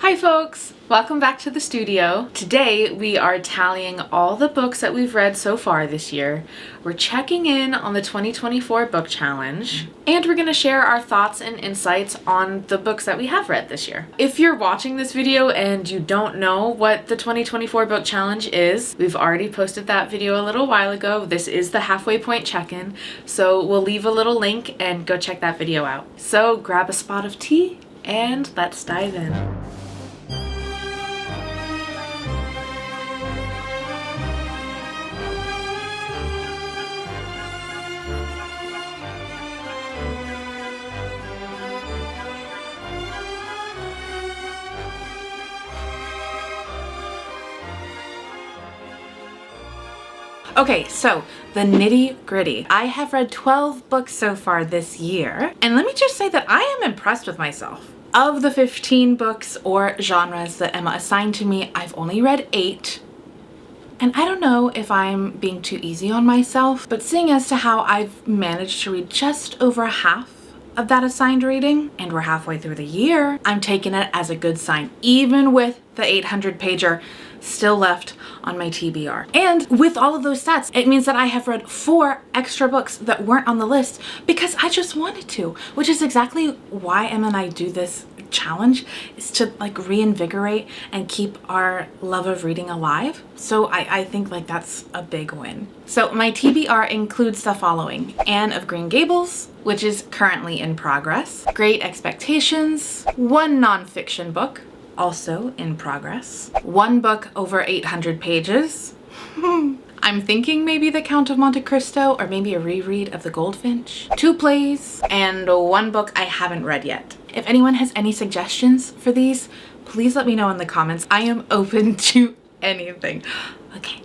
Hi folks! Welcome back to the studio. Today we are tallying all the books that we've read so far this year. We're checking in on the 2024 book challenge, and we're going to share our thoughts and insights on the books that we have read this year. If you're watching this video and you don't know what the 2024 book challenge is, we've already posted that video a little while ago. This is the halfway point check-in, so we'll leave a little link and go check that video out. So grab a spot of tea and let's dive in. Okay, so the nitty gritty. I have read 12 books so far this year, and let me just say that I am impressed with myself. Of the 15 books or genres that Emma assigned to me, I've only read 8. And I don't know if I'm being too easy on myself, but seeing as to how I've managed to read just over half of that assigned reading, and we're halfway through the year, I'm taking it as a good sign, even with the 800-pager still left on my TBR. And with all of those stats, it means that I have read 4 extra books that weren't on the list because I just wanted to, which is exactly why Emma and I do this challenge, is to like reinvigorate and keep our love of reading alive. So I think like that's a big win. So my TBR includes the following: Anne of Green Gables, which is currently in progress, Great Expectations, 1 nonfiction book, also in progress, 1 book over 800 pages. I'm thinking maybe The Count of Monte Cristo, or maybe a reread of The Goldfinch, 2 plays, and 1 book I haven't read yet. If anyone has any suggestions for these, please let me know in the comments. I am open to anything. Okay.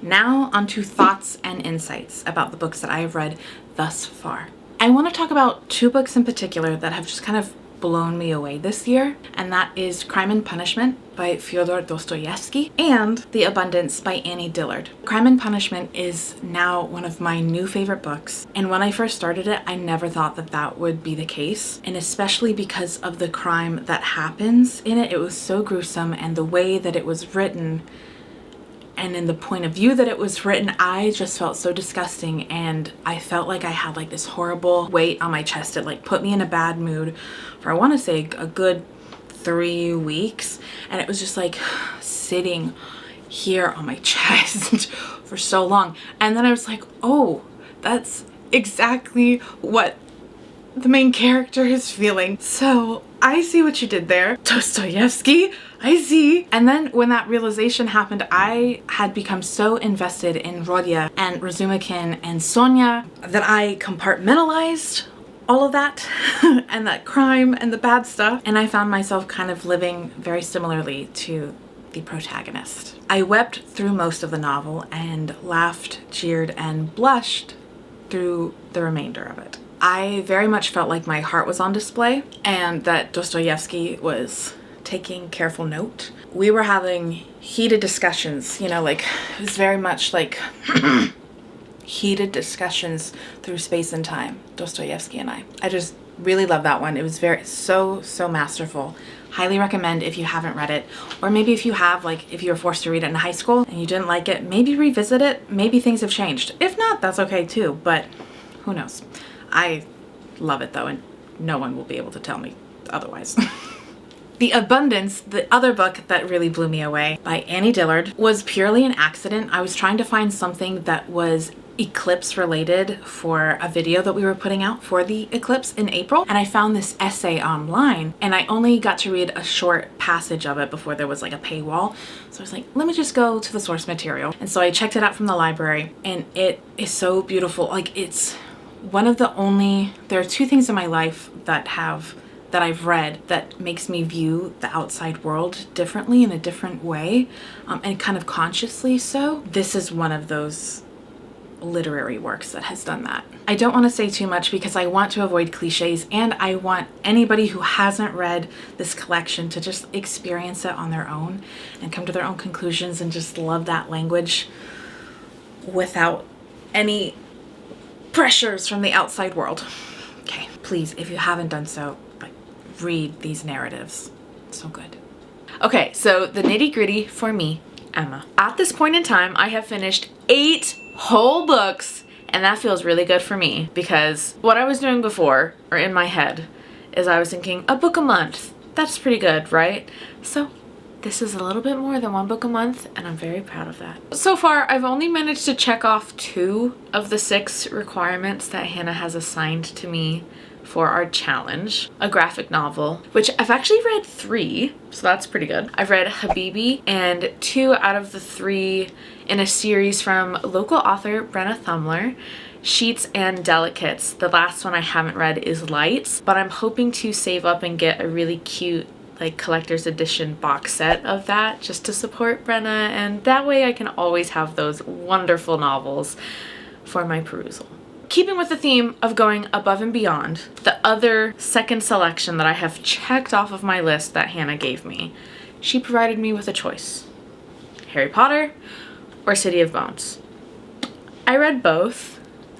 Now onto thoughts and insights about the books that I have read thus far. I want to talk about 2 books in particular that have just kind of blown me away this year, and that is Crime and Punishment by Fyodor Dostoevsky and The Abundance by Annie Dillard. Crime and Punishment is now one of my new favorite books, and when I first started it, I never thought that that would be the case, and especially because of the crime that happens in it. It was so gruesome, and the way that it was written and in the point of view that it was written, I just felt so disgusting, and I felt like I had like this horrible weight on my chest. It like put me in a bad mood for, I want to say, a good 3 weeks, and it was just like sitting here on my chest for so long. And then I was like, oh, that's exactly what the main character is feeling. So I see what you did there, Dostoevsky. I see. And then when that realization happened, I had become so invested in Rodya and Razumikin and Sonia that I compartmentalized all of that and that crime and the bad stuff, and I found myself kind of living very similarly to the protagonist. I wept through most of the novel and laughed, cheered, and blushed through the remainder of it. I very much felt like my heart was on display and that Dostoevsky was taking careful note. We were having heated discussions, you know, like it was very much like heated discussions through space and time, Dostoevsky and I. I just really love that one. It was so masterful. Highly recommend if you haven't read it, or maybe if you have, like if you were forced to read it in high school and you didn't like it, maybe revisit it. Maybe things have changed. If not, that's okay too, but who knows. I love it though, and no one will be able to tell me otherwise. The Abundance, the other book that really blew me away by Annie Dillard, was purely an accident. I was trying to find something that was eclipse related for a video that we were putting out for the eclipse in April, and I found this essay online, and I only got to read a short passage of it before there was like a paywall. So I was like, let me just go to the source material. And so I checked it out from the library, and it is so beautiful. Like, it's one of the only, there are 2 things in my life that I've read that makes me view the outside world differently, in a different way, and kind of consciously so. This is one of those literary works that has done that. I don't want to say too much because I want to avoid cliches, and I want anybody who hasn't read this collection to just experience it on their own and come to their own conclusions and just love that language without any pressures from the outside world. Okay, please, if you haven't done so, like read these narratives. So good. Okay, so the nitty-gritty for me, Emma. At this point in time, I have finished 8 whole books, and that feels really good for me because what I was doing before, or in my head, is I was thinking a book a month. That's pretty good, right? So this is a little bit more than 1 book a month, and I'm very proud of that. So far, I've only managed to check off 2 of the 6 requirements that Hannah has assigned to me for our challenge. A graphic novel, which I've actually read 3, so that's pretty good. I've read Habibi and 2 out of the 3 in a series from local author Brenna Thumler, Sheets and Delicates. The last one I haven't read is Lights, but I'm hoping to save up and get a really cute like collector's edition box set of that just to support Brenna, and that way I can always have those wonderful novels for my perusal. Keeping with the theme of going above and beyond, the other second selection that I have checked off of my list that Hannah gave me, she provided me with a choice. Harry Potter or City of Bones. I read both,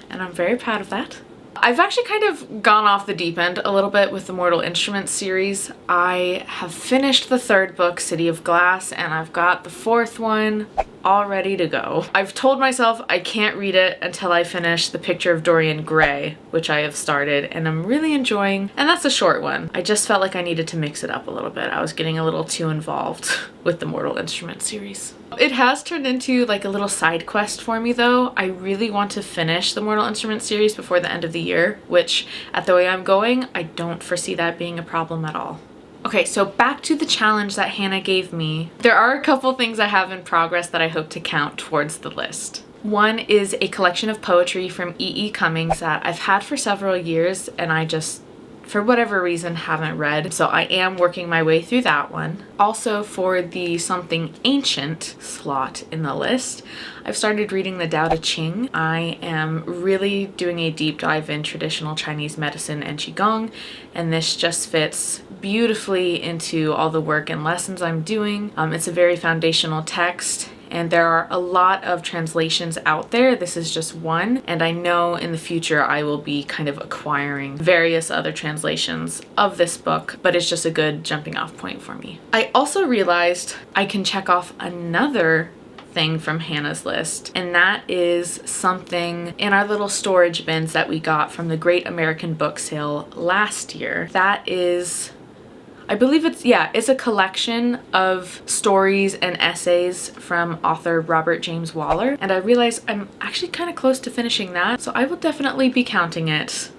and I'm very proud of that. I've actually kind of gone off the deep end a little bit with the Mortal Instruments series. I have finished the 3rd book, City of Glass, and I've got the 4th one all ready to go. I've told myself I can't read it until I finish The Picture of Dorian Gray, which I have started and I'm really enjoying, and that's a short one. I just felt like I needed to mix it up a little bit. I was getting a little too involved with the Mortal Instruments series. It has turned into like a little side quest for me though. I really want to finish the Mortal Instruments series before the end of the year, which at the way I'm going, I don't foresee that being a problem at all. Okay, so back to the challenge that Hannah gave me. There are a couple things I have in progress that I hope to count towards the list. One is a collection of poetry from E.E. Cummings that I've had for several years and I just, for whatever reason, haven't read. So I am working my way through that one. Also, for the something ancient slot in the list, I've started reading the Tao Te Ching. I am really doing a deep dive in traditional Chinese medicine and Qigong, and this just fits beautifully into all the work and lessons I'm doing. It's a very foundational text, and there are a lot of translations out there. This is just one, and I know in the future I will be kind of acquiring various other translations of this book, but it's just a good jumping off point for me. I also realized I can check off another thing from Hannah's list, and that is something in our little storage bins that we got from the Great American Book Sale last year. That is, I believe it's a collection of stories and essays from author Robert James Waller, and I realized I'm actually kind of close to finishing that, so I will definitely be counting it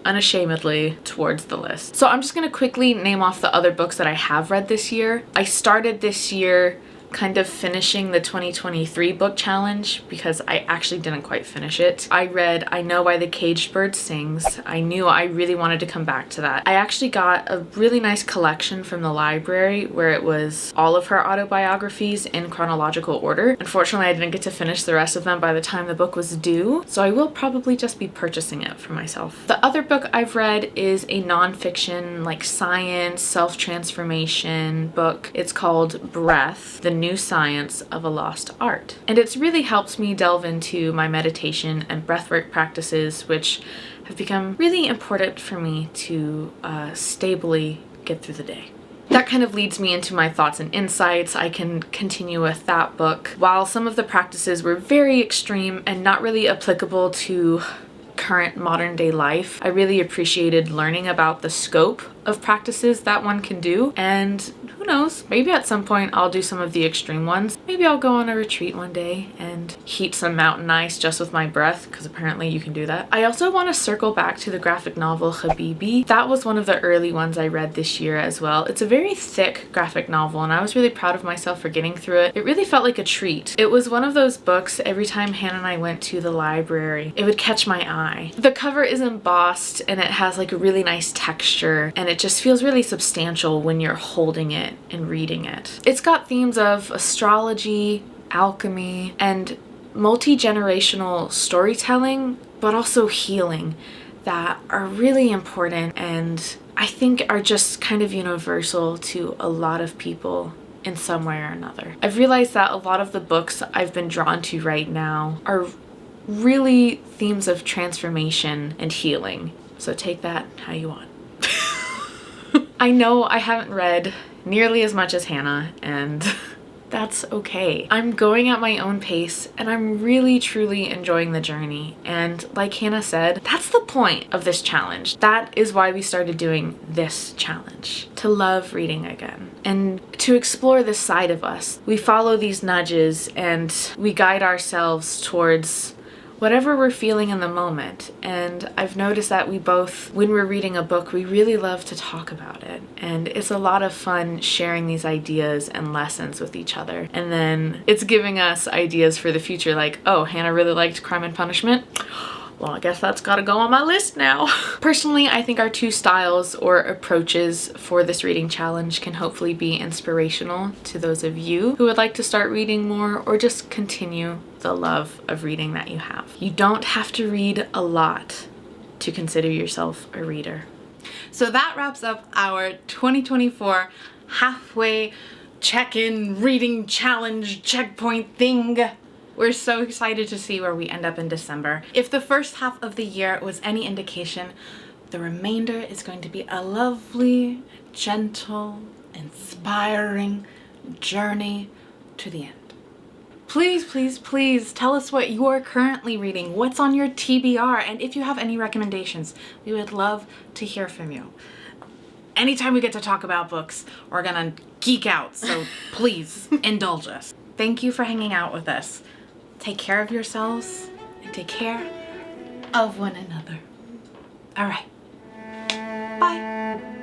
unashamedly towards the list. So I'm just going to quickly name off the other books that I have read this year. I started this year kind of finishing the 2023 book challenge because I actually didn't quite finish it. I read I Know Why the Caged Bird Sings. I knew I really wanted to come back to that. I actually got a really nice collection from the library where it was all of her autobiographies in chronological order. Unfortunately, I didn't get to finish the rest of them by the time the book was due, so I will probably just be purchasing it for myself. The other book I've read is a nonfiction, like science, self-transformation book. It's called Breath, The New Science of a Lost Art. And it's really helped me delve into my meditation and breathwork practices, which have become really important for me to stably get through the day. That kind of leads me into my thoughts and insights. I can continue with that book. While some of the practices were very extreme and not really applicable to current modern day life, I really appreciated learning about the scope of practices that one can do, and who knows, maybe at some point I'll do some of the extreme ones. Maybe I'll go on a retreat one day and heat some mountain ice just with my breath, because apparently you can do that. I also want to circle back to the graphic novel Habibi. That was one of the early ones I read this year as well. It's a very thick graphic novel and I was really proud of myself for getting through it. It really felt like a treat. It was one of those books every time Hannah and I went to the library, it would catch my eye. The cover is embossed and it has like a really nice texture, and it just feels really substantial when you're holding it and reading it. It's got themes of astrology, alchemy, and multi-generational storytelling, but also healing that are really important and I think are just kind of universal to a lot of people in some way or another. I've realized that a lot of the books I've been drawn to right now are really themes of transformation and healing. So take that how you want. I know I haven't read nearly as much as Hannah, and that's okay. I'm going at my own pace and I'm really truly enjoying the journey. And like Hannah said, that's the point of this challenge. That is why we started doing this challenge, to love reading again and to explore this side of us. We follow these nudges and we guide ourselves towards whatever we're feeling in the moment. And I've noticed that we both, when we're reading a book, we really love to talk about it. And it's a lot of fun sharing these ideas and lessons with each other. And then it's giving us ideas for the future, like, oh, Hannah really liked Crime and Punishment. Well, I guess that's gotta go on my list now. Personally, I think our two styles or approaches for this reading challenge can hopefully be inspirational to those of you who would like to start reading more or just continue the love of reading that you have. You don't have to read a lot to consider yourself a reader. So that wraps up our 2024 halfway check-in reading challenge checkpoint thing. We're so excited to see where we end up in December. If the first half of the year was any indication, the remainder is going to be a lovely, gentle, inspiring journey to the end. Please, please, please tell us what you're currently reading, what's on your TBR, and if you have any recommendations, we would love to hear from you. Anytime we get to talk about books, we're gonna geek out, so please indulge us. Thank you for hanging out with us. Take care of yourselves and take care of one another. All right. Bye.